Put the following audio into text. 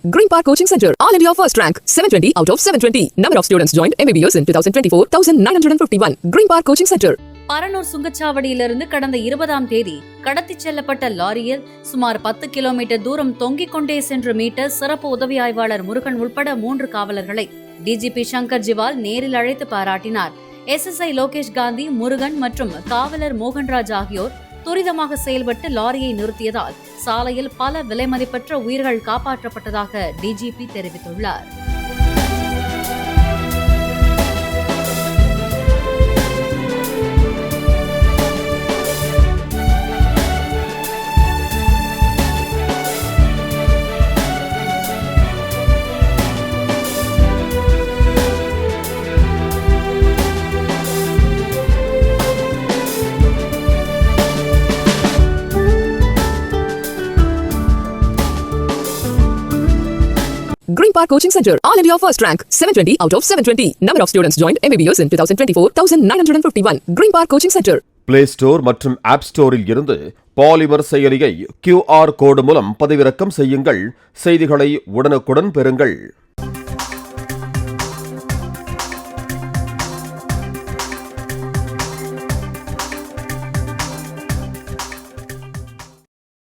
Green Park Coaching Center, All India First Rank, 720 out of 720. Number of students joined MBBS in 2024, 1951. Green Park Coaching Center. Paranur சுங்கச்சாவடியிலிருந்து கடந்த 20ஆம் தேதி கடத்திச் செல்லப்பட்ட லாரியில் சுமார் 10 kilometre தூரம் தொங்கிக் கொண்டே சென்று மீட்ட சிறப்பு உதவி ஆய்வாளர் முருகன் உட்பட 3 காவலர்களை டிஜிபி சங்கர் ஜிவால் நேரில் அழைத்து பாராட்டினார். SSI லோகேஷ் காந்தி, முருகன் மற்றும் காவலர் மோகன்ராஜ் ஆகியோர் துரிதமாக செயல்பட்டு லாரியை நிறுத்தியதால் சாலையில் பல விலைமதிப்பற்ற உயிர்கள் காப்பாற்றப்பட்டதாக டிஜிபி தெரிவித்துள்ளார். Green Park Coaching Center, All India First Rank, 720 out of 720. Number of students joined MBBS in 2024, 1951. Green Park Coaching Center. Play Store மற்றும் App Storeல் இருந்து பாலிமர் செயலியை QR கோடு மூலம் பதிவிறக்கம் செய்யுங்கள். செய்திகளை உடனுக்குடன் பெறுங்கள்.